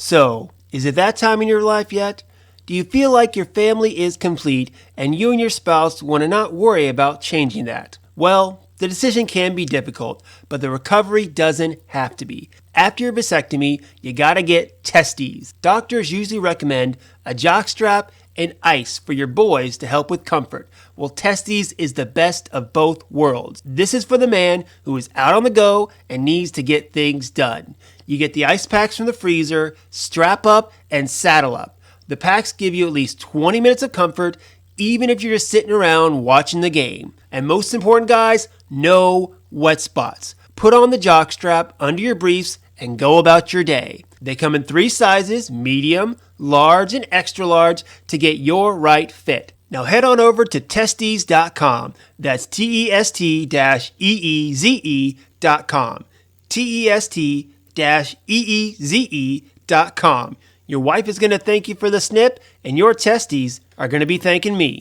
So, is it that time in your life yet? Do you feel like your family is complete and you and your spouse want to not worry about changing that? Well, the decision can be difficult, but the recovery doesn't have to be. After your vasectomy, you gotta get testes. Doctors usually recommend a jockstrap and ice for your boys to help with comfort. Well, testes is the best of both worlds. This is for the man who is out on the go and needs to get things done. You get the ice packs from the freezer, strap up, and saddle up. The packs give you at least 20 minutes of comfort, even if you're just sitting around watching the game. And most important, guys, no wet spots. Put on the jockstrap under your briefs and go about your day. They come in 3 sizes, medium, large, and extra large to get your right fit. Now head on over to testes.com. That's TEST-EEZE.com. TEST-EEZE.com. Your wife is going to thank you for the snip, and your testes are going to be thanking me.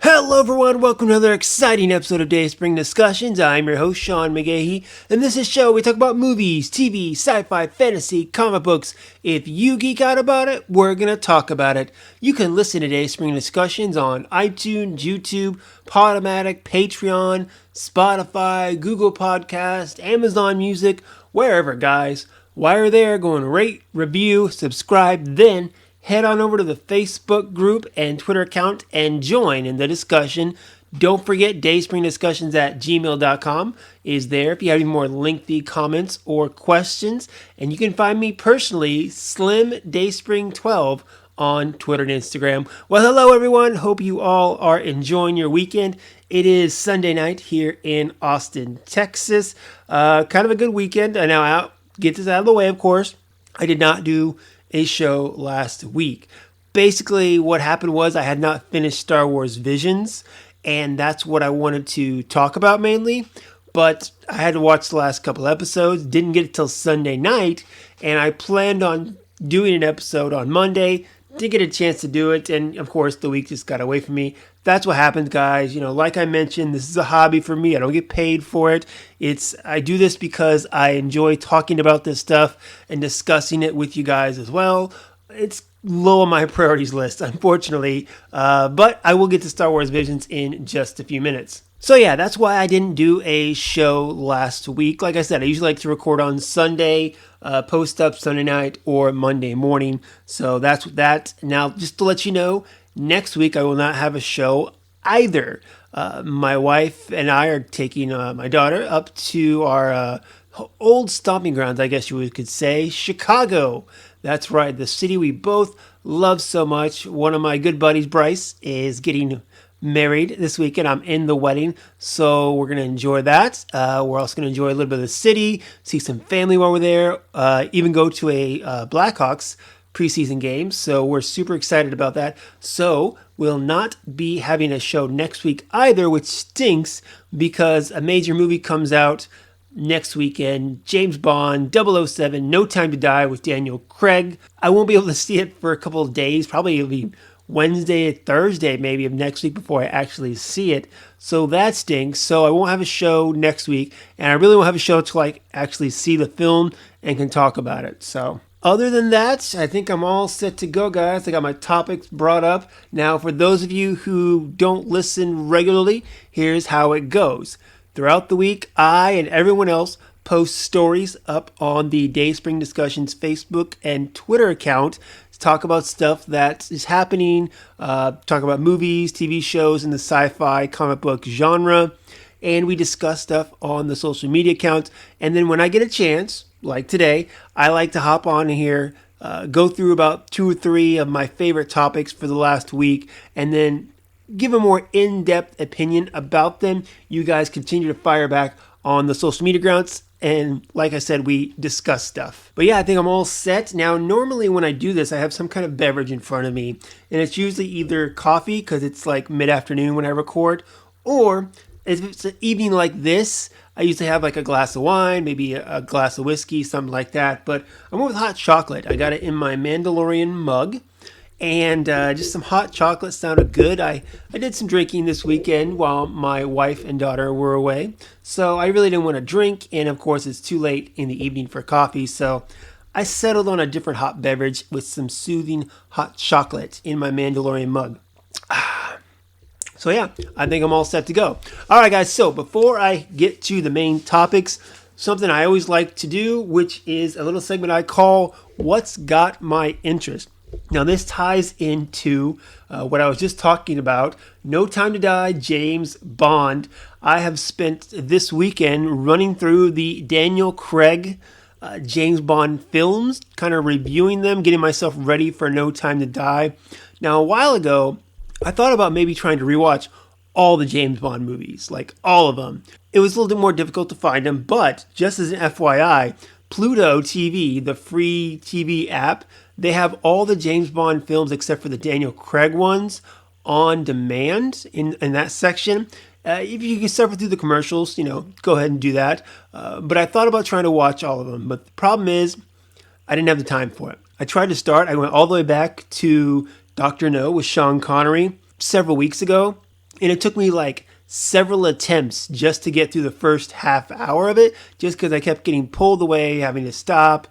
Hello everyone, welcome to another exciting episode of Dayspring Discussions. I'm your host, Sean McGahee, and this is a show we talk about movies, TV, sci-fi, fantasy, comic books. If you geek out about it, we're going to talk about it. You can listen to Dayspring Discussions on iTunes, YouTube, Podomatic, Patreon, Spotify, Google Podcast, Amazon Music, wherever, guys. While you're there, go and rate, review, subscribe, then head on over to the Facebook group and Twitter account and join in the discussion. Don't forget, dayspringdiscussions@gmail.com is there if you have any more lengthy comments or questions. And you can find me personally, Slim Dayspring12, on Twitter and Instagram. Well, hello everyone. Hope you all are enjoying your weekend. It is Sunday night here in Austin, Texas. Kind of a good weekend. I now get this out of the way, of course. I did not do a show last week. Basically, what happened was I had not finished Star Wars Visions, and that's what I wanted to talk about mainly. But I had to watch the last couple episodes, didn't get it till Sunday night, and I planned on doing an episode on Monday. Didn't get a chance to do it, and of course, the week just got away from me. That's what happens, guys. You know, like I mentioned, this is a hobby for me. I don't get paid for it. I do this because I enjoy talking about this stuff and discussing it with you guys as well. It's low on my priorities list, unfortunately, but I will get to Star Wars Visions in just a few minutes. So yeah, that's why I didn't do a show last week. Like I said, I usually like to record on Sunday, post up Sunday night or Monday morning. So that's that. Now, just to let you know, next week I will not have a show either. My wife and I are taking my daughter up to our old stomping grounds, I guess you could say, Chicago. That's right, the city we both love so much. One of my good buddies, Bryce, is getting married this weekend. I'm in the wedding, so we're going to enjoy that. We're also going to enjoy a little bit of the city, see some family while we're there, even go to a Blackhawks preseason game. So we're super excited about that. So we'll not be having a show next week either, which stinks because a major movie comes out next weekend, James Bond 007, No Time to Die with Daniel Craig. I won't be able to see it for a couple of days. Probably it'll be Wednesday, Thursday maybe of next week before I actually see it. So that stinks. So I won't have a show next week, and I really won't have a show until I actually see the film and can talk about it. So other than that, I think I'm all set to go, guys. I got my topics brought up. Now, for those of you who don't listen regularly, here's how it goes. Throughout the week, I and everyone else post stories up on the Dayspring Discussions Facebook and Twitter account to talk about stuff that is happening, talk about movies, TV shows in the sci-fi comic book genre, and we discuss stuff on the social media accounts. And then when I get a chance, like today, I like to hop on here, go through about 2 or 3 of my favorite topics for the last week, and then give a more in-depth opinion about them. You guys continue to fire back on the social media accounts, and like I said, we discuss stuff. But yeah, I think I'm all set. Now, normally when I do this, I have some kind of beverage in front of me, and it's usually either coffee, because it's like mid-afternoon when I record, or if it's an evening like this, I usually have like a glass of wine, maybe a glass of whiskey, something like that. But I went with hot chocolate. I got it in my Mandalorian mug. And just some hot chocolate sounded good. I did some drinking this weekend while my wife and daughter were away. So I really didn't want to drink. And of course, it's too late in the evening for coffee. So I settled on a different hot beverage with some soothing hot chocolate in my Mandalorian mug. So yeah, I think I'm all set to go. All right, guys. So before I get to the main topics, something I always like to do, which is a little segment I call What's Got My Interest. Now, this ties into what I was just talking about. No Time to Die, James Bond. I have spent this weekend running through the Daniel Craig James Bond films, kind of reviewing them, getting myself ready for No Time to Die. Now, a while ago, I thought about maybe trying to rewatch all the James Bond movies, like all of them. It was a little bit more difficult to find them, but just as an FYI, Pluto TV, the free TV app, they have all the James Bond films except for the Daniel Craig ones on demand in that section. If you can suffer through the commercials, go ahead and do that. But I thought about trying to watch all of them. But the problem is, I didn't have the time for it. I tried to start. I went all the way back to Dr. No with Sean Connery several weeks ago. And it took me like several attempts just to get through the first half hour of it, just because I kept getting pulled away, having to stop.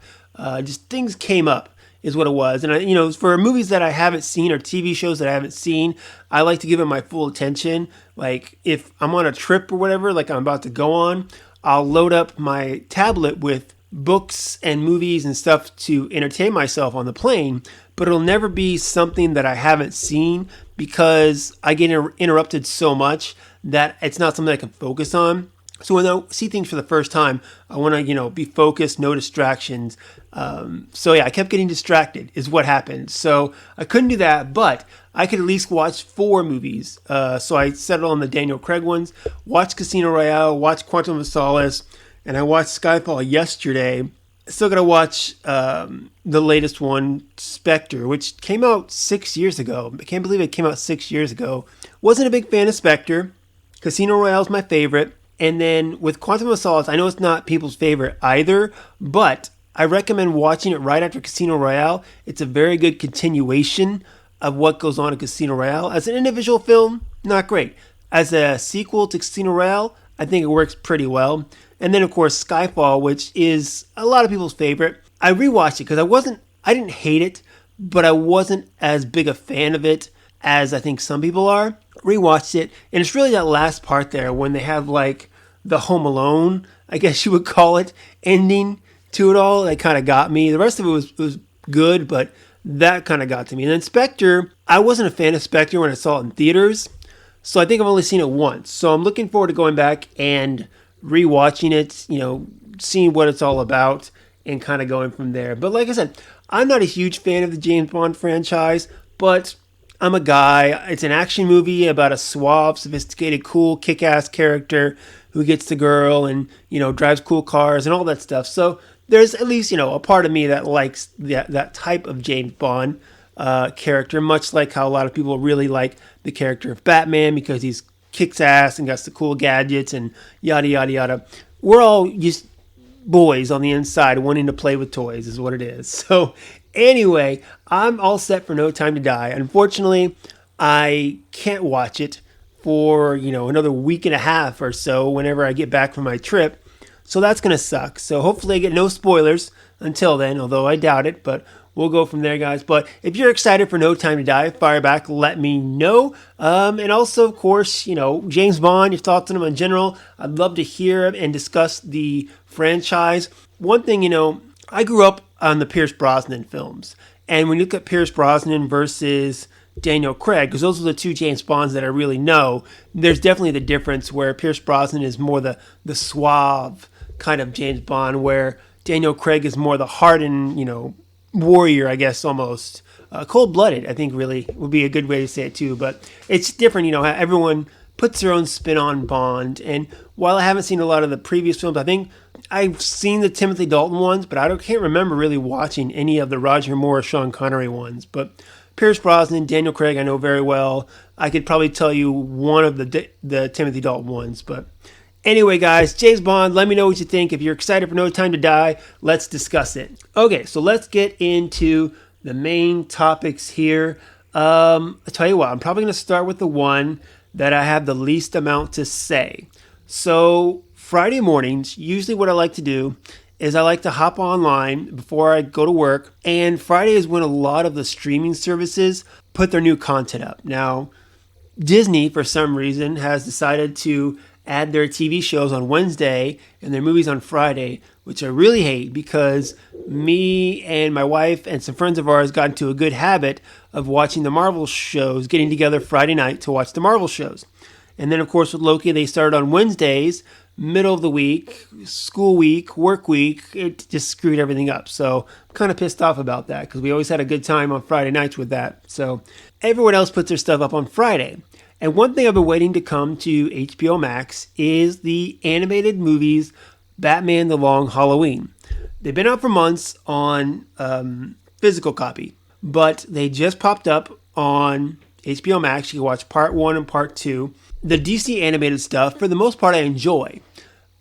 Just things came up is what it was. And for movies that I haven't seen or TV shows that I haven't seen, I like to give it my full attention. Like if I'm on a trip or whatever, like I'm about to go on, I'll load up my tablet with books and movies and stuff to entertain myself on the plane, but it'll never be something that I haven't seen because I get interrupted so much that it's not something I can focus on. So when I see things for the first time, I want to, be focused, no distractions. I kept getting distracted is what happened. So I couldn't do that, but I could at least watch 4 movies. So I settled on the Daniel Craig ones, watched Casino Royale, watched Quantum of Solace, and I watched Skyfall yesterday. Still got to watch the latest one, Spectre, which came out 6 years ago. I can't believe it came out 6 years ago. Wasn't a big fan of Spectre. Casino Royale is my favorite. And then with Quantum of Solace, I know it's not people's favorite either, but I recommend watching it right after Casino Royale. It's a very good continuation of what goes on in Casino Royale. As an individual film, not great. As a sequel to Casino Royale, I think it works pretty well. And then, of course, Skyfall, which is a lot of people's favorite. I rewatched it because I didn't hate it, but I wasn't as big a fan of it as I think some people are. Rewatched it, and it's really that last part there when they have like the Home Alone, I guess you would call it, ending to it all. That kind of got me. The rest of it was good, but that kind of got to me. And then Spectre, I wasn't a fan of Spectre when I saw it in theaters, so I think I've only seen it once. So I'm looking forward to going back and rewatching it, seeing what it's all about and kind of going from there. But like I said, I'm not a huge fan of the James Bond franchise, but I'm a guy. It's an action movie about a suave, sophisticated, cool, kick-ass character who gets the girl and, drives cool cars and all that stuff. So there's at least, a part of me that likes that type of James Bond character, much like how a lot of people really like the character of Batman because he's kicks ass and got the cool gadgets and yada, yada, yada. We're all just boys on the inside wanting to play with toys is what it is. So anyway, I'm all set for No Time to Die. Unfortunately, I can't watch it for, another week and a half or so whenever I get back from my trip. So that's going to suck. So hopefully I get no spoilers until then, although I doubt it, but we'll go from there, guys. But if you're excited for No Time to Die, fire back, let me know. And also, of course, James Bond, your thoughts on him in general. I'd love to hear and discuss the franchise. One thing, I grew up on the Pierce Brosnan films. And when you look at Pierce Brosnan versus Daniel Craig, because those are the 2 James Bonds that I really know, there's definitely the difference where Pierce Brosnan is more the suave kind of James Bond, where Daniel Craig is more the hardened, warrior, I guess, almost. Cold-blooded, I think, really would be a good way to say it, too. But it's different, how everyone puts their own spin on Bond. And while I haven't seen a lot of the previous films, I think I've seen the Timothy Dalton ones, but can't remember really watching any of the Roger Moore or Sean Connery ones. But Pierce Brosnan, Daniel Craig, I know very well. I could probably tell you one of the Timothy Dalton ones, but anyway, guys, James Bond, let me know what you think. If you're excited for No Time to Die, let's discuss it. Okay, so let's get into the main topics here. I'll tell you what, I'm probably going to start with the one that I have the least amount to say. So, Friday mornings, usually what I like to do is I like to hop online before I go to work, and Friday is when a lot of the streaming services put their new content up. Now, Disney, for some reason, has decided to add their TV shows on Wednesday and their movies on Friday, which I really hate because me and my wife and some friends of ours got into a good habit of watching the Marvel shows, getting together Friday night to watch the Marvel shows. And then, of course, with Loki, they started on Wednesdays, middle of the week, school week, work week. It just screwed everything up. So I'm kind of pissed off about that because we always had a good time on Friday nights with that. So everyone else puts their stuff up on Friday. And one thing I've been waiting to come to HBO Max is the animated movies Batman The Long Halloween. They've been out for months on physical copy, but they just popped up on HBO Max. You can watch part 1 and part 2. The DC animated stuff, for the most part, I enjoy.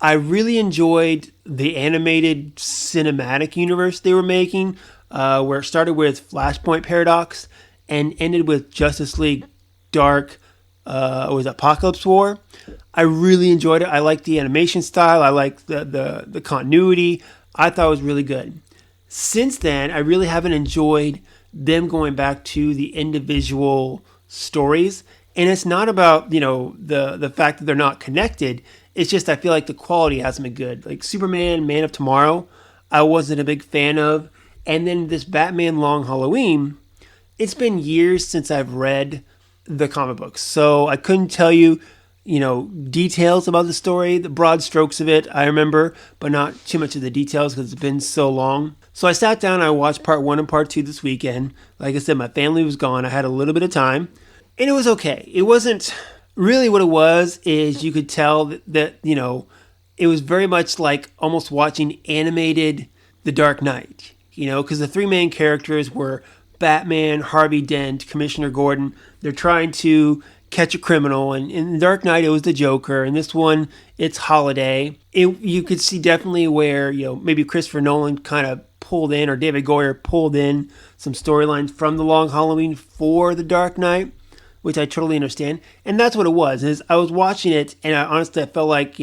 I really enjoyed the animated cinematic universe they were making, where it started with Flashpoint Paradox and ended with Justice League Dark, was Apocalypse War. I really enjoyed it. I liked the animation style. I liked the continuity. I thought it was really good. Since then, I really haven't enjoyed them going back to the individual stories. And it's not about, the fact that they're not connected. It's just I feel like the quality hasn't been good. Like Superman, Man of Tomorrow, I wasn't a big fan of. And then this Batman Long Halloween, it's been years since I've read the comic books. So I couldn't tell you, details about the story, the broad strokes of it, I remember, but not too much of the details because it's been so long. So I sat down and I watched part 1 and part 2 this weekend. Like I said, my family was gone. I had a little bit of time. And it was okay. It wasn't really what it was is you could tell that it was very much like almost watching animated The Dark Knight, because the 3 main characters were Batman, Harvey Dent, Commissioner Gordon. They're trying to catch a criminal. And in The Dark Knight, it was the Joker. And this one, it's Holiday. You could see definitely where, maybe Christopher Nolan kind of pulled in or David Goyer pulled in some storylines from The Long Halloween for The Dark Knight, which I totally understand. And that's what it was. Is I was watching it, and I felt like,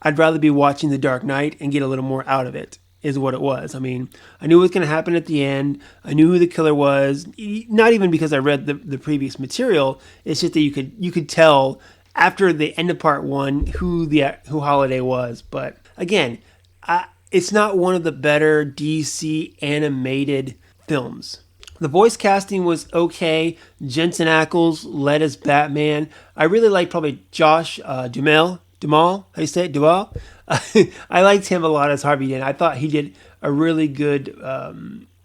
I'd rather be watching The Dark Knight and get a little more out of it, is what it was. I mean, I knew what was going to happen at the end. I knew who the killer was. Not even because I read the previous material. It's just that you could tell after the end of part 1 who Holiday was. But again, it's not one of the better DC animated films. The voice casting was okay. Jensen Ackles led as Batman. I really liked probably Josh Duhamel. How you say it? Duhamel? I liked him a lot as Harvey Dent. I thought he did a really good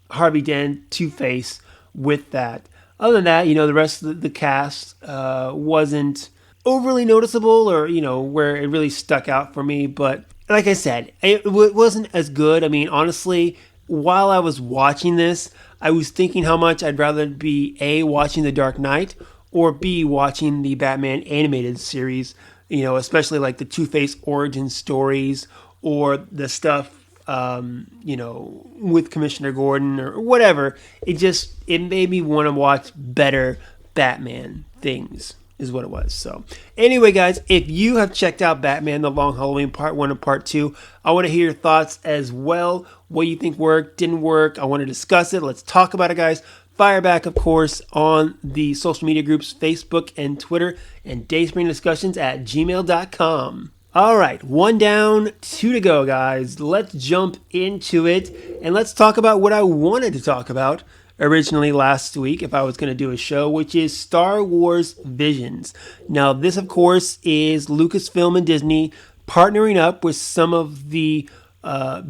Harvey Dent Two-Face with that. Other than that, the rest of the cast wasn't overly noticeable or, where it really stuck out for me. But like I said, it wasn't as good. I mean, honestly, while I was watching this, I was thinking how much I'd rather be A, watching The Dark Knight, or B, watching the Batman animated series, especially like the Two-Face origin stories or the stuff, with Commissioner Gordon or whatever. It made me want to watch better Batman things, is what it was. So anyway, guys, if you have checked out Batman The Long Halloween Part 1 and Part 2, I want to hear your thoughts as well. What you think worked, didn't work. I want to discuss it. Let's talk about it, guys. Fire back, of course, on the social media groups, Facebook and Twitter, and Dayspring Discussions at gmail.com. All right, 1 down, 2 to go, guys. Let's jump into it, and let's talk about what I wanted to talk about originally last week if I was going to do a show, which is Star Wars Visions. Now, this, of course, is Lucasfilm and Disney partnering up with some of the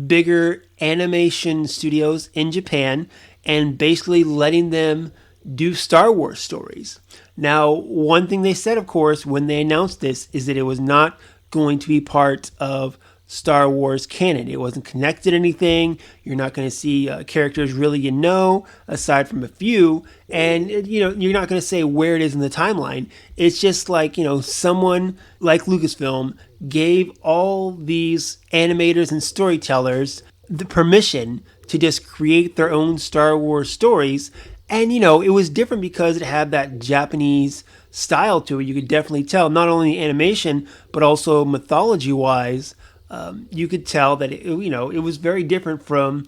bigger animation studios in Japan and basically letting them do Star Wars stories. Now, one thing they said, of course, when they announced this is that it was not going to be part of Star Wars canon. It wasn't connected to anything. You're not going to see characters really aside from a few. And, you're not going to say where it is in the timeline. It's just like, someone like Lucasfilm gave all these animators and storytellers the permission to just create their own Star Wars stories. And, it was different because it had that Japanese style to it. You could definitely tell, not only animation, but also mythology-wise. You could tell that it was very different from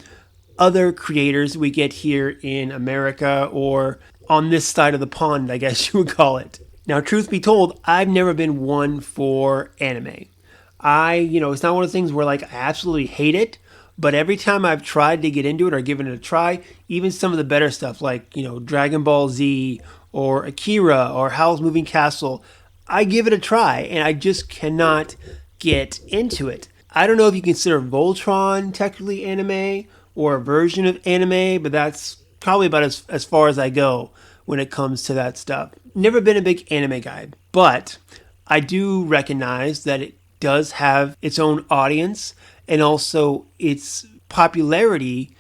other creators we get here in America or on this side of the pond, I guess you would call it. Now, truth be told, I've never been one for anime. It's not one of the things where like I absolutely hate it, but every time I've tried to get into it or given it a try, even some of the better stuff like, Dragon Ball Z or Akira or Howl's Moving Castle, I give it a try and I just cannot get into it. I don't know if you consider Voltron technically anime or a version of anime, but that's probably about as far as I go when it comes to that stuff. Never been a big anime guy, but I do recognize that it does have its own audience, and also its popularity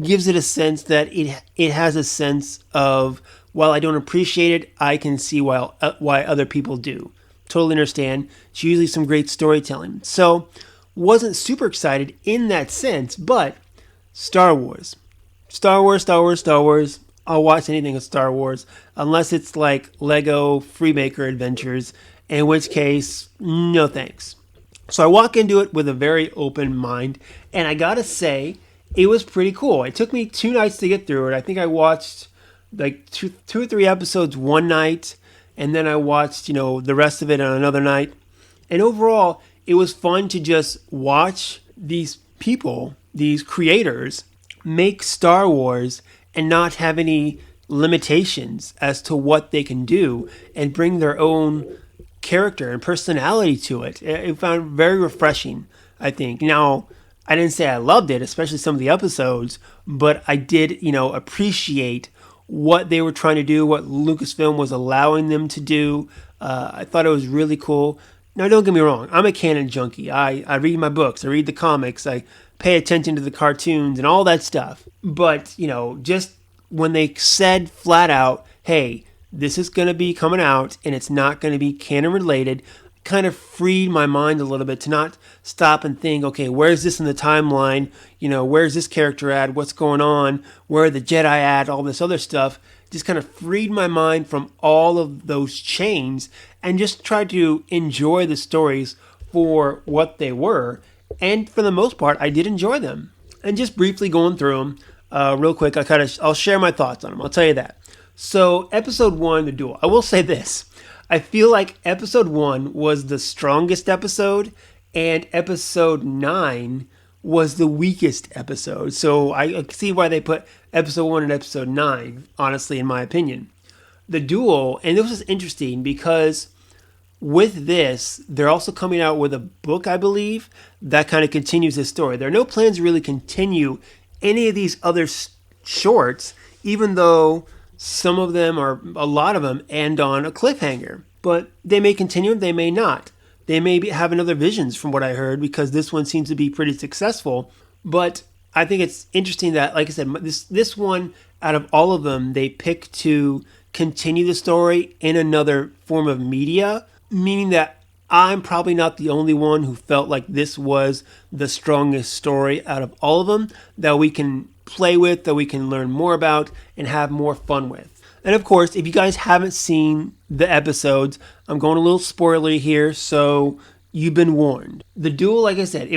gives it a sense that it has a sense of, while I don't appreciate it, I can see why other people do. Totally understand. It's usually some great storytelling. So, wasn't super excited in that sense, but Star Wars. Star Wars, Star Wars, Star Wars. I'll watch anything of Star Wars, unless it's like Lego Freemaker Adventures, in which case, no thanks. So I walk into it with a very open mind, and I gotta say, it was pretty cool. It took me 2 nights to get through it. I think I watched like two or three episodes one night, and then I watched, the rest of it on another night. And overall, it was fun to just watch these people, these creators, make Star Wars and not have any limitations as to what they can do and bring their own character and personality to it. It found very refreshing, I think. Now, I didn't say I loved it, especially some of the episodes, but I did, appreciate what they were trying to do, what Lucasfilm was allowing them to do. I thought it was really cool. Now, don't get me wrong. I'm a canon junkie. I read my books. I read the comics. I pay attention to the cartoons and all that stuff. But, just when they said flat out, hey, this is going to be coming out and it's not going to be canon related, kind of freed my mind a little bit to not stop and think, okay, where's this in the timeline? Where's this character at? What's going on? Where are the Jedi at? All this other stuff. Just kind of freed my mind from all of those chains and just tried to enjoy the stories for what they were. And for the most part, I did enjoy them. And just briefly going through them, real quick, I'll share my thoughts on them. I'll tell you that. So, episode 1, The Duel. I will say this. I feel like episode 1 was the strongest episode, and episode 9 was the weakest episode. So, I see why they put episode 1 and episode 9, honestly, in my opinion. The Duel, and this was interesting because with this, they're also coming out with a book, I believe, that kind of continues the story. There are no plans to really continue any of these other shorts, even though some of them, or a lot of them, end on a cliffhanger. But they may continue, they may not. They may have another visions from what I heard, because this one seems to be pretty successful. But I think it's interesting that, like I said, this one, out of all of them, they pick to continue the story in another form of media, meaning that I'm probably not the only one who felt like this was the strongest story out of all of them that we can play with, that we can learn more about and have more fun with. And of course, if you guys haven't seen the episodes, I'm going a little spoilery here, so you've been warned. The Duel, like I said,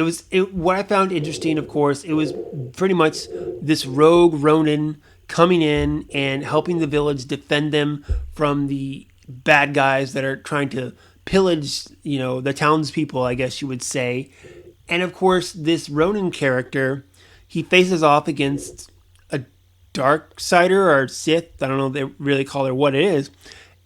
what I found interesting, of course, it was pretty much this rogue Ronin coming in and helping the village defend them from the bad guys that are trying to pillage, the townspeople, I guess you would say. And of course, this Ronin character, he faces off against a Darksider or Sith. I don't know if they really call her what it is.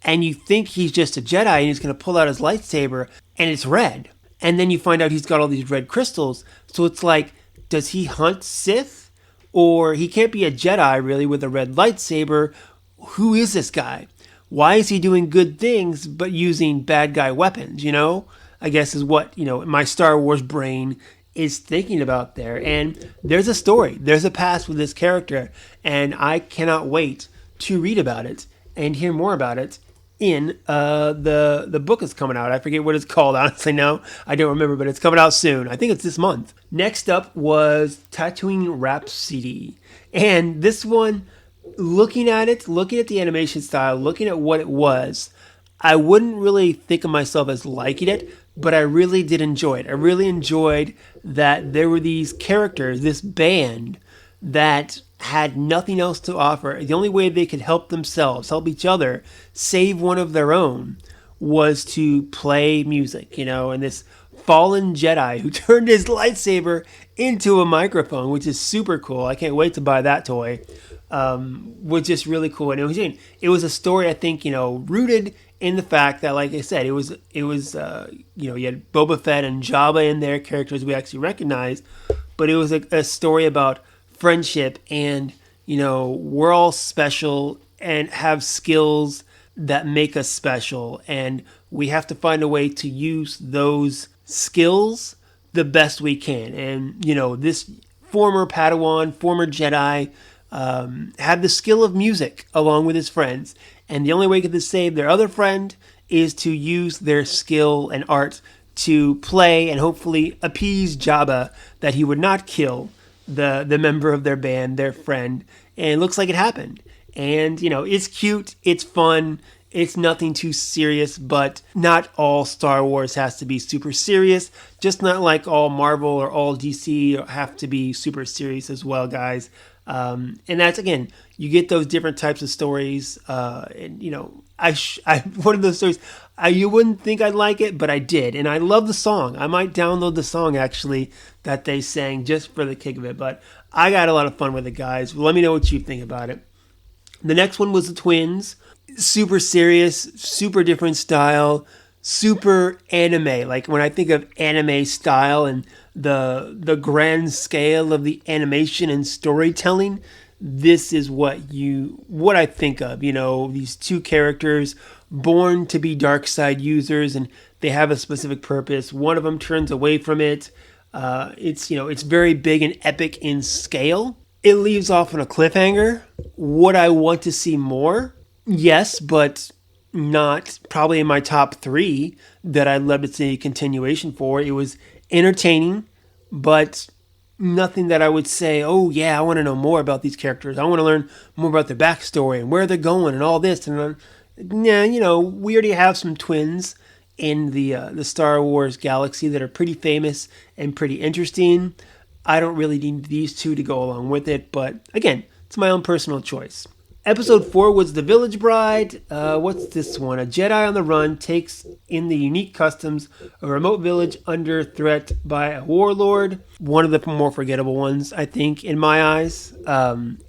And you think he's just a Jedi and he's going to pull out his lightsaber and it's red. And then you find out he's got all these red crystals. So it's like, does he hunt Sith? Or he can't be a Jedi really with a red lightsaber. Who is this guy? Why is he doing good things but using bad guy weapons, I guess is what, my Star Wars brain is thinking about there. And there's a story, there's a past with this character, and I cannot wait to read about it and hear more about it in the book is coming out. I forget what it's called, honestly. No, I don't remember, but it's coming out soon. I think it's this month. Next up was Tatooine Rhapsody, and this one, looking at it, looking at the animation style, looking at what it was, I wouldn't really think of myself as liking it, but I really did enjoy it. I really enjoyed that there were these characters, this band that had nothing else to offer. The only way they could help themselves, help each other, save one of their own was to play music, and this fallen Jedi who turned his lightsaber into a microphone, which is super cool. I can't wait to buy that toy. Was just really cool. And it was a story, I think, rooted in the fact that, like I said, it was you had Boba Fett and Jabba in there, characters we actually recognized, but it was a story about friendship and, we're all special and have skills that make us special, and we have to find a way to use those skills the best we can. And, this former Padawan, former Jedi, had the skill of music along with his friends. And the only way to save their other friend is to use their skill and art to play and hopefully appease Jabba that he would not kill the member of their band, their friend. And it looks like it happened. And, it's cute, it's fun, it's nothing too serious, but not all Star Wars has to be super serious. Just not like all Marvel or all DC have to be super serious as well, guys. And that's, again, you get those different types of stories. And, one of those stories, you wouldn't think I'd like it, but I did. And I love the song. I might download the song, actually, that they sang just for the kick of it. But I got a lot of fun with it, guys. Let me know what you think about it. The next one was the Twins. Super serious, super different style, super anime. Like when I think of anime style and the grand scale of the animation and storytelling, this is what I think of. These two characters born to be dark side users, and they have a specific purpose. One of them turns away from it. It's very big and epic in scale. It leaves off on a cliffhanger. Would I want to see more? Yes, but not probably in my top 3 that I'd love to see a continuation for. It was entertaining, but nothing that I would say, oh yeah, I want to know more about these characters. I want to learn more about their backstory and where they're going and all this. And we already have some twins in the Star Wars galaxy that are pretty famous and pretty interesting. I don't really need these two to go along with it, but again, it's my own personal choice. Episode 4 was The Village Bride. What's this one? A Jedi on the run takes in the unique customs of a remote village under threat by a warlord. One of the more forgettable ones, I think, in my eyes.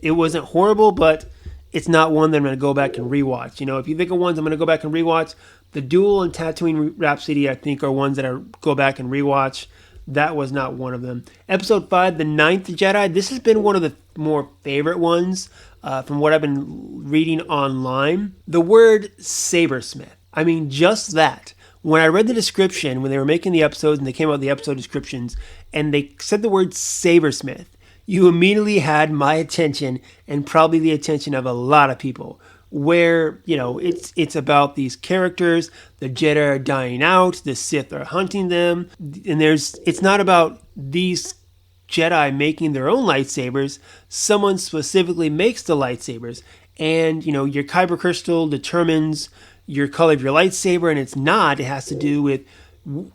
It wasn't horrible, but it's not one that I'm going to go back and rewatch. If you think of ones I'm going to go back and rewatch, The Duel and Tatooine Rhapsody, I think, are ones that I go back and rewatch. That was not one of them. Episode 5, The Ninth Jedi. This has been one of the more favorite ones from what I've been reading online. The word sabersmith. I mean, just that. When I read the description, when they were making the episodes and they came out with the episode descriptions, and they said the word sabersmith, you immediately had my attention and probably the attention of a lot of people. Where, it's about these characters, the Jedi are dying out, the Sith are hunting them, and it's not about these Jedi making their own lightsabers. Someone specifically makes the lightsabers, and, your kyber crystal determines your color of your lightsaber, and it has to do with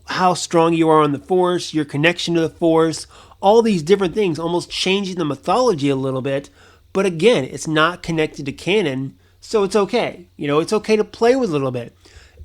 how strong you are on the Force, your connection to the Force, all these different things, almost changing the mythology a little bit, but again, it's not connected to canon. So it's okay. It's okay to play with a little bit.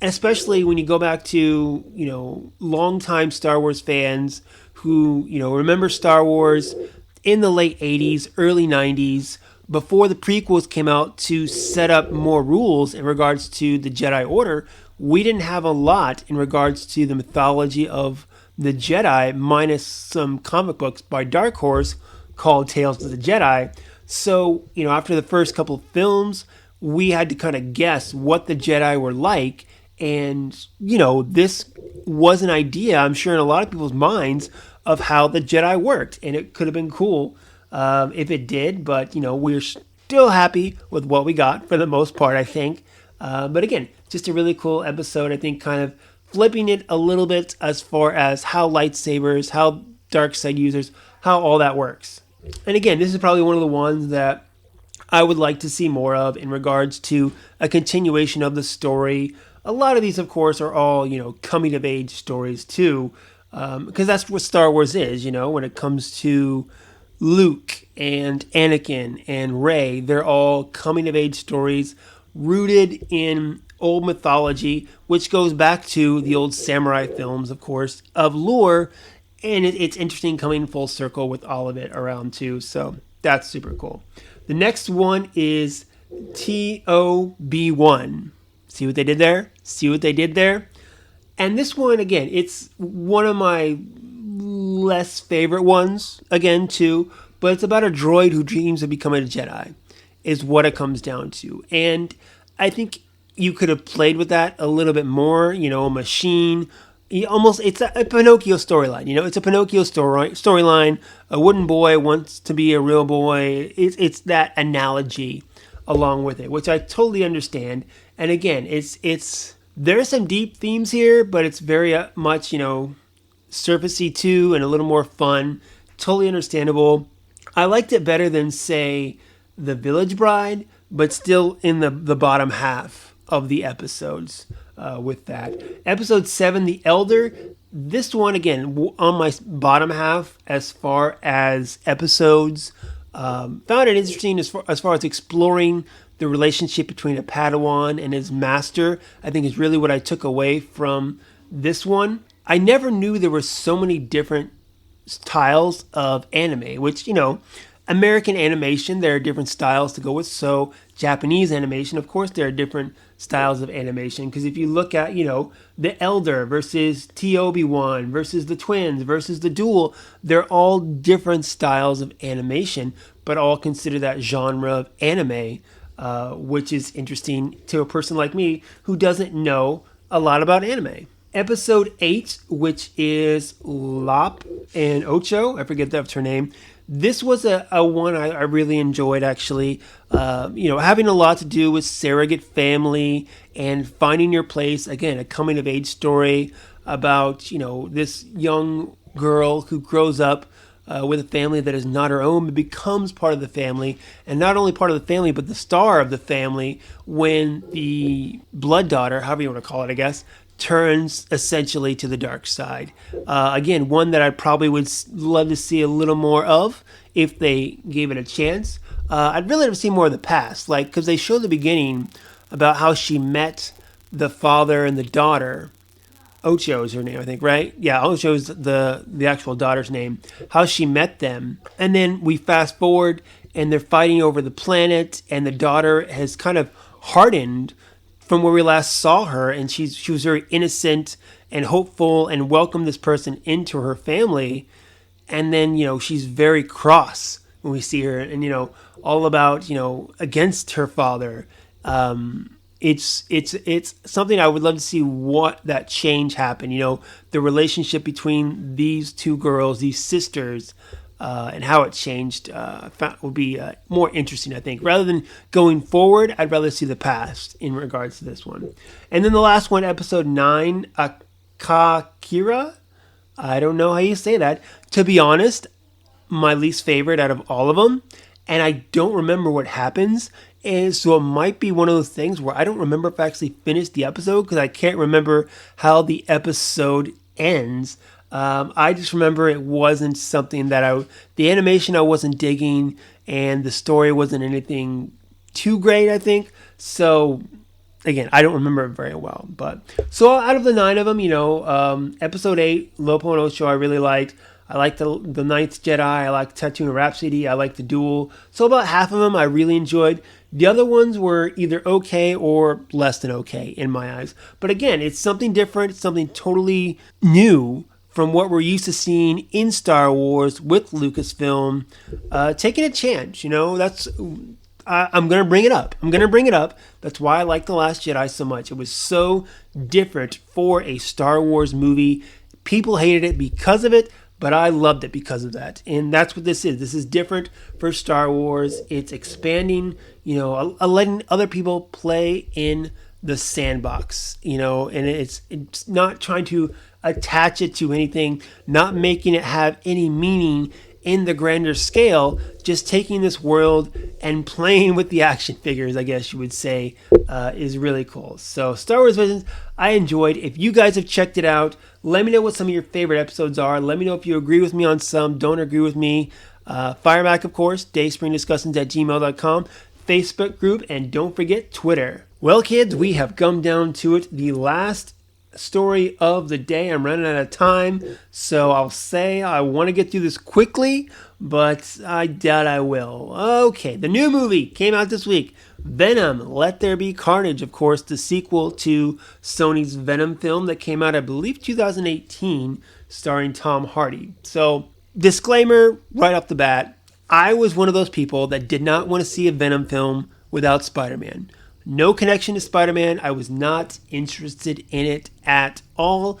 And especially when you go back to, longtime Star Wars fans who, remember Star Wars in the late 80s, early 90s, before the prequels came out to set up more rules in regards to the Jedi Order. We didn't have a lot in regards to the mythology of the Jedi, minus some comic books by Dark Horse called Tales of the Jedi. So, after the first couple of films, we had to kind of guess what the Jedi were like. And, this was an idea, I'm sure, in a lot of people's minds of how the Jedi worked. And it could have been cool if it did, but we're still happy with what we got for the most part, I think. But again, just a really cool episode. I think kind of flipping it a little bit as far as how lightsabers, how dark side users, how all that works. And again, this is probably one of the ones that I would like to see more of in regards to a continuation of the story. A lot of these, of course, are all, coming of age stories too, because that's what Star Wars is, when it comes to Luke and Anakin and Rey, they're all coming of age stories rooted in old mythology, which goes back to the old samurai films, of course, of lore. And it's interesting coming full circle with all of it around too. So that's super cool. The next one is TOB1. See what they did there? See what they did there? And this one, again, it's one of my less favorite ones, again, too. But it's about a droid who dreams of becoming a Jedi, is what it comes down to. And I think you could have played with that a little bit more, a machine. It's a Pinocchio storyline. It's a Pinocchio storyline. A wooden boy wants to be a real boy. It's that analogy along with it, which I totally understand. And again, there are some deep themes here, but it's very much, surfacey too, and a little more fun. Totally understandable. I liked it better than, say, The Village Bride, but still in the bottom half of the episodes with that. Episode 7, The Elder. This one, again, on my bottom half as far as episodes. Found it interesting as far as exploring the relationship between a Padawan and his master. I think is really what I took away from this one. I never knew there were so many different styles of anime, which, American animation, there are different styles to go with. So Japanese animation, of course, there are different styles of animation. Because if you look at, The Elder versus TOB1 versus the Twins versus the Duel, they're all different styles of animation, but all consider that genre of anime, which is interesting to a person like me who doesn't know a lot about anime. Episode 8, which is Lop and Ocho, I forget that's her name. This was a one I really enjoyed, actually. Having a lot to do with surrogate family and finding your place. Again, a coming-of-age story about, this young girl who grows up with a family that is not her own, but becomes part of the family. And not only part of the family, but the star of the family when the blood daughter, however you want to call it, I guess, turns essentially to the dark side. Again, one that I probably would love to see a little more of if they gave it a chance. I'd really love to see more of the past, because they show the beginning about how she met the father and the daughter. Ocho is her name, I think, right? Yeah, Ocho is the actual daughter's name. How she met them. And then we fast forward and they're fighting over the planet, and the daughter has kind of hardened from where we last saw her, and she was very innocent and hopeful and welcomed this person into her family. And then, she's very cross when we see her, and, all about, against her father. It's something I would love to see what that change happen, the relationship between these two girls, these sisters, and how it changed would be more interesting, I think. Rather than going forward, I'd rather see the past in regards to this one. And then the last one, episode 9, Akakira. I don't know how you say that. To be honest, my least favorite out of all of them. And I don't remember what happens. And so it might be one of those things where I don't remember if I actually finished the episode, because I can't remember how the episode ends. I just remember it wasn't something that the animation I wasn't digging, and the story wasn't anything too great, I think. So again, I don't remember it very well. But so out of the 9 of them, episode 8, Lopo and Ocho, I really liked. I liked the Ninth Jedi. I liked Tatooine Rhapsody. I liked the Duel. So about half of them I really enjoyed. The other ones were either okay or less than okay in my eyes. But again, it's something different. It's something totally new from what we're used to seeing in Star Wars with Lucasfilm. Taking a chance, that's... I'm going to bring it up. That's why I like The Last Jedi so much. It was so different for a Star Wars movie. People hated it because of it, but I loved it because of that. And that's what this is. This is different for Star Wars. It's expanding, letting other people play in the sandbox, and it's not trying to attach it to anything, not making it have any meaning in the grander scale, just taking this world and playing with the action figures, I guess you would say, is really cool. So Star Wars Visions, I enjoyed. If you guys have checked it out, let me know what some of your favorite episodes are. Let me know if you agree with me on some, don't agree with me. Fire back, of course, dayspringdiscussions@gmail.com, Facebook group, and don't forget Twitter. Well, kids, we have come down to it. The last story of the day. I'm running out of time, so I'll say I want to get through this quickly, but I doubt I will. Okay, the new movie came out this week. Venom, Let There Be Carnage, of course, the sequel to Sony's Venom film that came out, I believe, 2018, starring Tom Hardy. So, disclaimer right off the bat, I was one of those people that did not want to see a Venom film without Spider-Man. No connection to Spider-Man. I was not interested in it at all.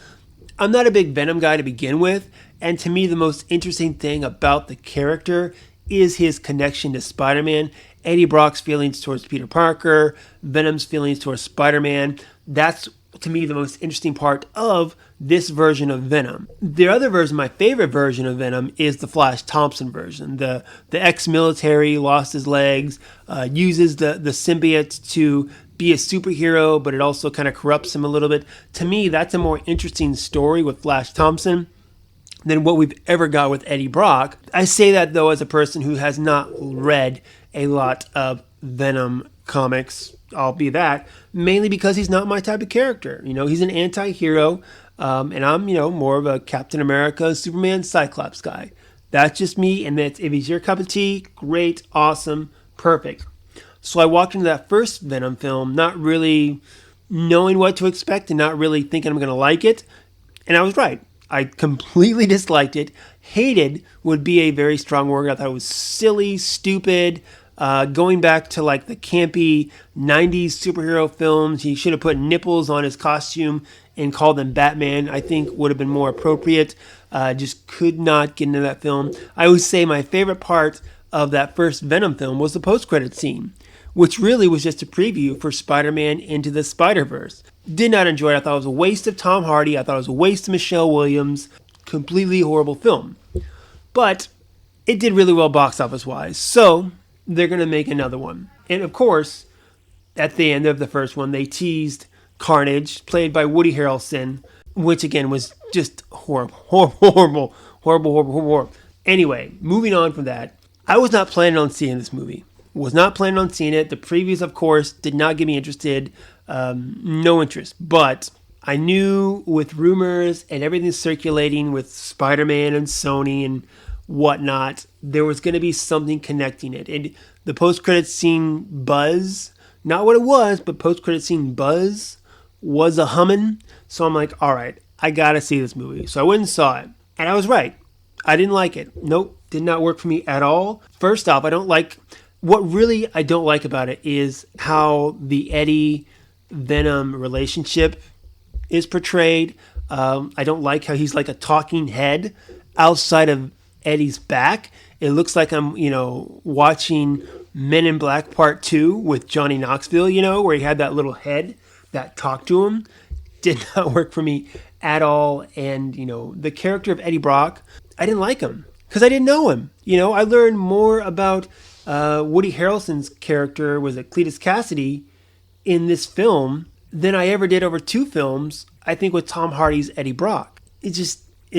I'm not a big Venom guy to begin with, and to me the most interesting thing about the character is his connection to Spider-Man. Eddie Brock's feelings towards Peter Parker, Venom's feelings towards Spider-Man. That's, to me, the most interesting part of this version of Venom. The other version, my favorite version of Venom, is the Flash Thompson version. The ex-military, lost his legs, uses the symbiote to be a superhero, but it also kind of corrupts him a little bit. To me, that's a more interesting story with Flash Thompson than what we've ever got with Eddie Brock. I say that, though, as a person who has not read a lot of Venom comics, albeit that, mainly because he's not my type of character. He's an anti-hero, and I'm, more of a Captain America, Superman, Cyclops guy. That's just me, and if he's your cup of tea, great, awesome, perfect. So I walked into that first Venom film not really knowing what to expect and not really thinking I'm going to like it, and I was right. I completely disliked it. Hated would be a very strong word. I thought it was silly, stupid. Going back to like the campy 90s superhero films, he should have put nipples on his costume and called him Batman. I think would have been more appropriate. Just could not get into that film. I would say my favorite part of that first Venom film was the post-credit scene, which really was just a preview for Spider-Man Into the Spider-Verse. Did not enjoy it. I thought it was a waste of Tom Hardy. I thought it was a waste of Michelle Williams. Completely horrible film. But it did really well box office-wise. So they're going to make another one. And of course, at the end of the first one, they teased Carnage, played by Woody Harrelson, which again was just horrible. Anyway, moving on from that, I was not planning on seeing this movie. Was not planning on seeing it. The previews, of course, did not get me interested. No interest. But I knew with rumors and everything circulating with Spider-Man and Sony and whatnot, there was going to be something connecting it. And the post-credits scene buzz, not what it was, but post-credits scene buzz was a humming. So I'm like, all right, I got to see this movie. So I went and saw it. And I was right. I didn't like it. Nope, did not work for me at all. First off, what really I don't like about it is how the Eddie-Venom relationship is portrayed. I don't like how he's like a talking head outside of Eddie's back. It looks like I'm, watching Men in Black Part 2 with Johnny Knoxville, where he had that little head that talked to him. Did not work for me at all. And, the character of Eddie Brock, I didn't like him because I didn't know him. I learned more about Woody Harrelson's character, was it Cletus Cassidy, in this film than I ever did over two films, I think, with Tom Hardy's Eddie Brock. I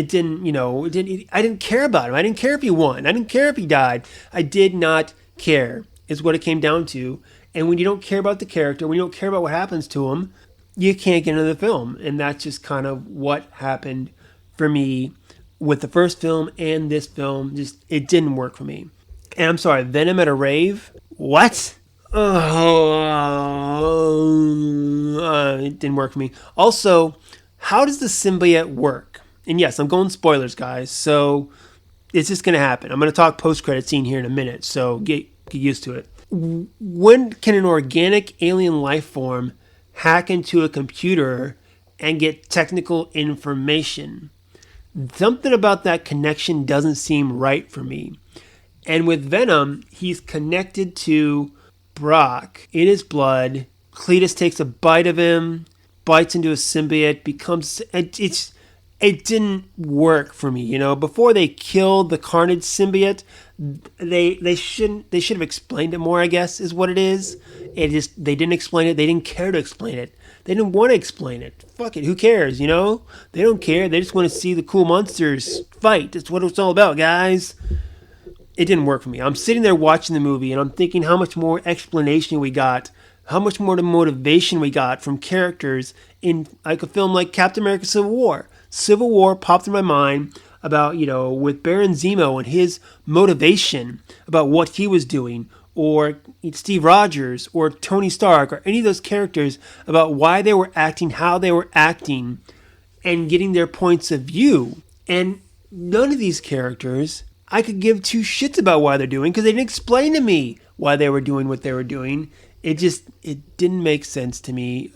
didn't care about him. I didn't care if he won. I didn't care if he died. I did not care, is what it came down to. And when you don't care about the character, when you don't care about what happens to him, you can't get into the film. And that's just kind of what happened for me with the first film and this film. Just, it didn't work for me. And I'm sorry, Venom at a rave? What? It didn't work for me. Also, how does the symbiote work? And yes, I'm going spoilers, guys, so it's just going to happen. I'm going to talk post-credit scene here in a minute, so get used to it. When can an organic alien life form hack into a computer and get technical information? Something about that connection doesn't seem right for me. And with Venom, he's connected to Brock in his blood. Cletus takes a bite of him, bites into a symbiote, it didn't work for me. Before they killed the Carnage symbiote, they should have explained it more, I guess, is what it is. They didn't explain it. They didn't care to explain it. They didn't want to explain it. Fuck it, who cares, They don't care. They just want to see the cool monsters fight. That's what it's all about, guys. It didn't work for me. I'm sitting there watching the movie and I'm thinking how much more explanation we got, how much more motivation we got from characters in like a film like Captain America Civil War. Civil War popped in my mind about, with Baron Zemo and his motivation about what he was doing, or Steve Rogers or Tony Stark or any of those characters about why they were acting, how they were acting, and getting their points of view. And none of these characters I could give two shits about why they're doing, because they didn't explain to me why they were doing what they were doing. It didn't make sense to me.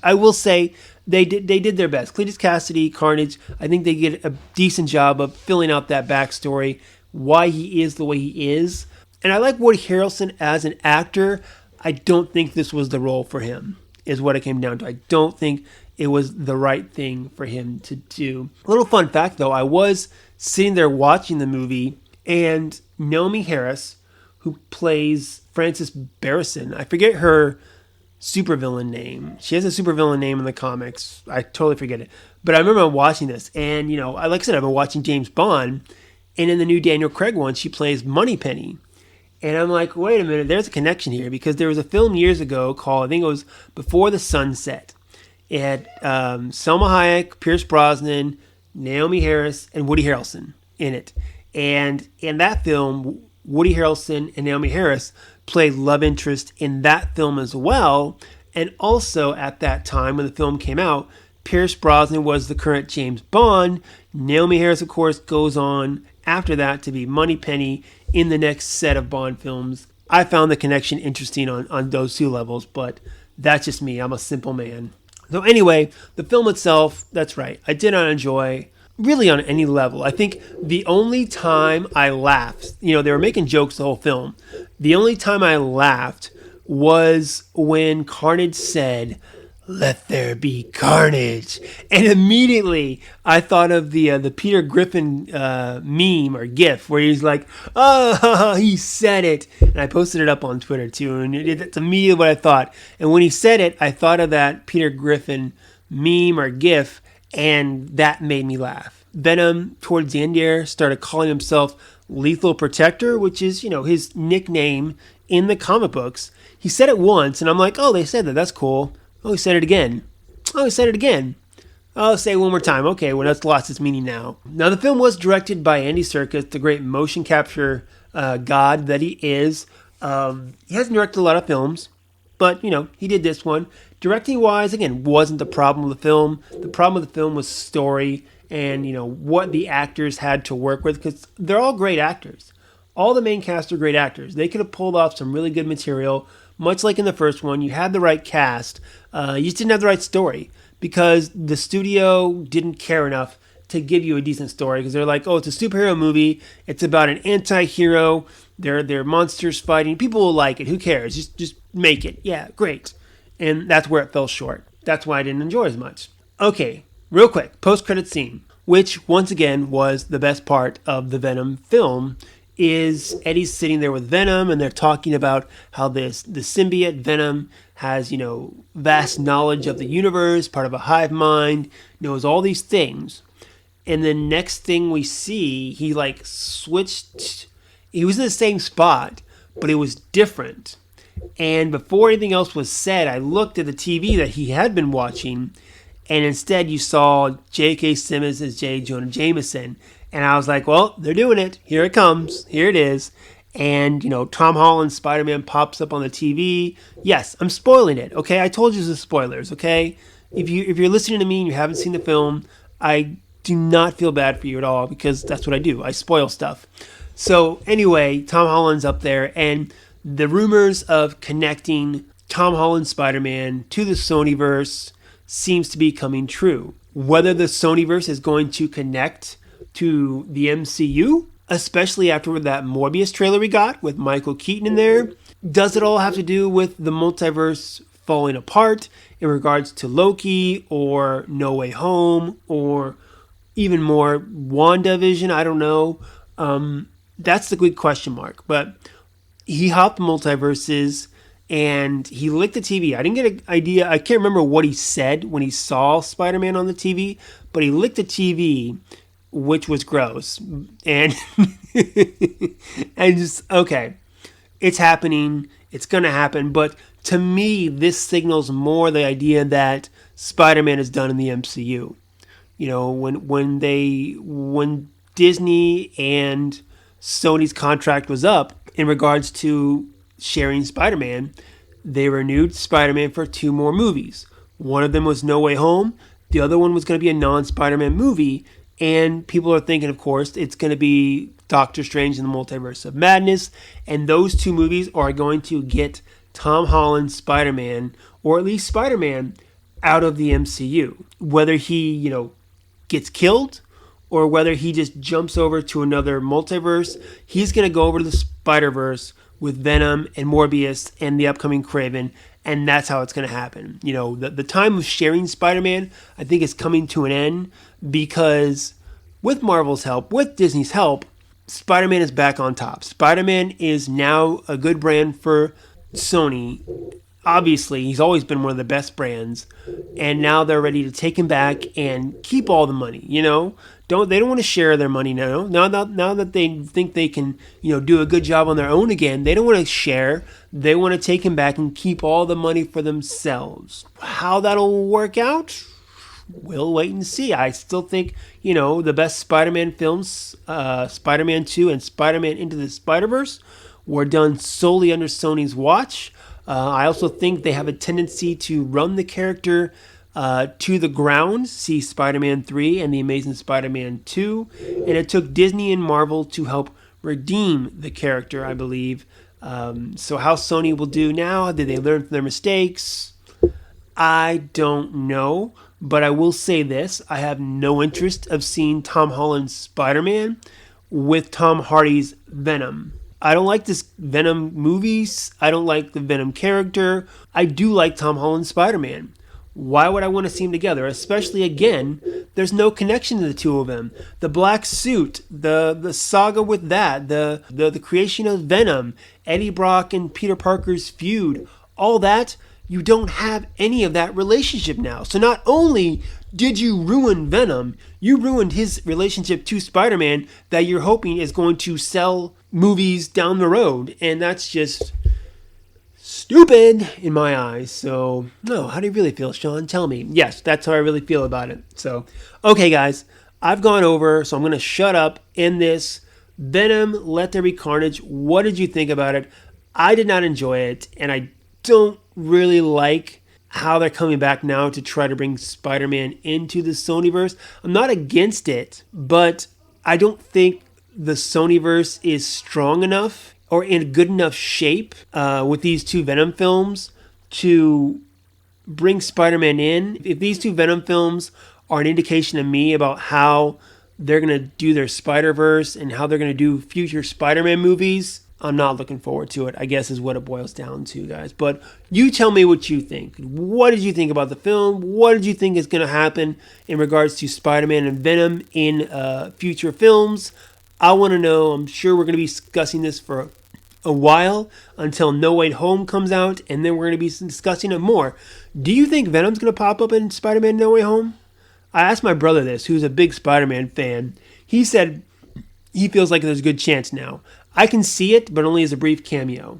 I will say they did their best. Cletus Cassidy, Carnage, I think they did a decent job of filling out that backstory, why he is the way he is. And I like Woody Harrelson as an actor. I don't think this was the role for him, is what it came down to. I don't think it was the right thing for him to do. A little fun fact, though, I was sitting there watching the movie, and Naomi Harris, who plays Frances Barrison, I forget her supervillain name. She has a supervillain name in the comics. I totally forget it. But I remember watching this, and, like I said, I've been watching James Bond, and in the new Daniel Craig one, she plays Moneypenny. And I'm like, wait a minute, there's a connection here, because there was a film years ago called, I think it was Before the Sunset. It had Selma Hayek, Pierce Brosnan, Naomi Harris, and Woody Harrelson in it. And in that film, Woody Harrelson and Naomi Harris played love interest in that film as well. And also at that time when the film came out, Pierce Brosnan was the current James Bond. Naomi Harris, of course, goes on after that to be Moneypenny in the next set of Bond films. I found the connection interesting on those two levels, but that's just me. I'm a simple man. So anyway, the film itself, that's right, I did not enjoy really on any level. I think the only time I laughed, they were making jokes the whole film. The only time I laughed was when Carnage said, "Let there be carnage." And immediately I thought of the Peter Griffin meme or GIF where he's like, "Oh, he said it." And I posted it up on Twitter too. And that's immediately what I thought. And when he said it, I thought of that Peter Griffin meme or GIF, and that made me laugh. Venom, towards the end there, started calling himself Lethal Protector, which is, his nickname in the comic books. He said it once, and I'm like, oh, they said that. That's cool. Oh, he said it again. Oh, he said it again. Oh, say it one more time. Okay, well, that's lost its meaning now. Now, the film was directed by Andy Serkis, the great motion capture god that he is. He hasn't directed a lot of films, but, he did this one. Directing-wise, again, wasn't the problem with the film. The problem with the film was story and, what the actors had to work with, because they're all great actors. All the main cast are great actors. They could have pulled off some really good material. Much like in the first one, you had the right cast. You just didn't have the right story, because the studio didn't care enough to give you a decent story, because they're like, oh, it's a superhero movie. It's about an anti-hero. They're monsters fighting. People will like it. Who cares? Just make it. Yeah, great. And that's where it fell short. That's why I didn't enjoy as much. Okay, real quick, post-credit scene, which once again was the best part of the Venom film, is Eddie's sitting there with Venom, and they're talking about how the symbiote Venom has, vast knowledge of the universe, part of a hive mind, knows all these things. And the next thing we see, he switched. He was in the same spot, but it was different. And before anything else was said, I looked at the TV that he had been watching, and instead you saw J.K. Simmons as J. Jonah Jameson. And I was like, well, they're doing it. Here it comes. Here it is. And, Tom Holland's Spider-Man pops up on the TV. Yes, I'm spoiling it, okay? I told you the spoilers, okay? If you're listening to me and you haven't seen the film, I do not feel bad for you at all, because that's what I do. I spoil stuff. So anyway, Tom Holland's up there, and the rumors of connecting Tom Holland's Spider-Man to the Sonyverse seems to be coming true. Whether the Sonyverse is going to connect to the MCU, especially after that Morbius trailer we got with Michael Keaton in there? Does it all have to do with the multiverse falling apart in regards to Loki or No Way Home or even more WandaVision? I don't know. That's the big question mark. But he hopped multiverses and he licked the TV. I didn't get an idea. I can't remember what he said when he saw Spider-Man on the TV, but he licked the TV, which was gross. And and just, okay, it's happening. It's going to happen. But to me, this signals more the idea that Spider-Man is done in the MCU. You know, when Disney and Sony's contract was up in regards to sharing Spider-Man, they renewed Spider-Man for 2 more movies. One of them was No Way Home. The other one was going to be a non-Spider-Man movie. And people are thinking, of course, it's going to be Doctor Strange in the Multiverse of Madness. And those 2 movies are going to get Tom Holland's Spider-Man, or at least Spider-Man, out of the MCU. Whether he, gets killed or whether he just jumps over to another multiverse, he's going to go over to the Spider-Verse with Venom and Morbius and the upcoming Kraven, and that's how it's going to happen. The time of sharing Spider-Man, I think, is coming to an end because with Marvel's help, with Disney's help, Spider-Man is back on top. Spider-Man is now a good brand for Sony. Obviously, he's always been one of the best brands, and now they're ready to take him back and keep all the money. They don't want to share their money now. Now that they think they can, do a good job on their own again, they don't want to share. They want to take him back and keep all the money for themselves. How that'll work out, we'll wait and see. I still think, the best Spider-Man films, Spider-Man 2 and Spider-Man Into the Spider-Verse, were done solely under Sony's watch. I also think they have a tendency to run the character to the ground. See Spider-Man 3 and The Amazing Spider-Man 2. And it took Disney and Marvel to help redeem the character, I believe. So how Sony will do now, did they learn from their mistakes? I don't know. But I will say this. I have no interest of seeing Tom Holland's Spider-Man with Tom Hardy's Venom. I don't like this Venom movies. I don't like the Venom character. I do like Tom Holland's Spider-Man. Why would I want to see them together? Especially, again, there's no connection to the 2 of them. The black suit, the saga with that, the creation of Venom, Eddie Brock and Peter Parker's feud, all that, you don't have any of that relationship now. So not only did you ruin Venom, you ruined his relationship to Spider-Man that you're hoping is going to sell movies down the road. And that's just stupid in my eyes. So, no, how do you really feel, Sean? Tell me. Yes, that's how I really feel about it. So, okay, guys, I've gone over, so I'm going to shut up in this Venom, Let There Be Carnage. What did you think about it? I did not enjoy it, and I don't really like how they're coming back now to try to bring Spider-Man into the Sonyverse. I'm not against it, but I don't think the Sonyverse is strong enough or in good enough shape with these 2 Venom films to bring Spider-Man in. If these 2 Venom films are an indication to me about how they're going to do their Spider-Verse and how they're going to do future Spider-Man movies, I'm not looking forward to it, I guess is what it boils down to, guys. But you tell me what you think. What did you think about the film? What did you think is going to happen in regards to Spider-Man and Venom in future films? I want to know. I'm sure we're going to be discussing this for a while until No Way Home comes out, and then we're going to be discussing it more. Do you think Venom's going to pop up in Spider-Man No Way Home? I asked my brother this, who's a big Spider-Man fan. He said he feels like there's a good chance now. I can see it, but only as a brief cameo.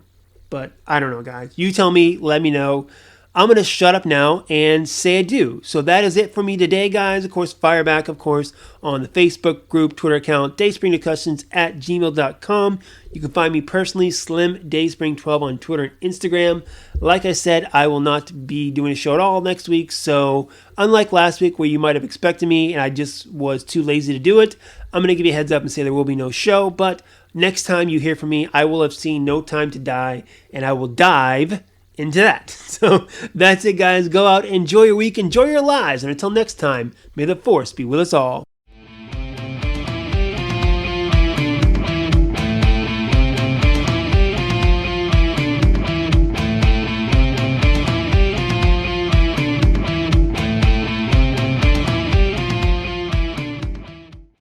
But I don't know, guys. You tell me, let me know. I'm going to shut up now and say adieu. So that is it for me today, guys. Of course, fire back, of course, on the Facebook group, Twitter account, dayspringdiscussions@gmail.com. You can find me personally, SlimDayspring12 on Twitter and Instagram. Like I said, I will not be doing a show at all next week. So unlike last week where you might have expected me and I just was too lazy to do it, I'm going to give you a heads up and say there will be no show. But next time you hear from me, I will have seen No Time to Die, and I will dive into that. So that's it, guys. Go out, enjoy your week, enjoy your lives, and until next time, may the force be with us all.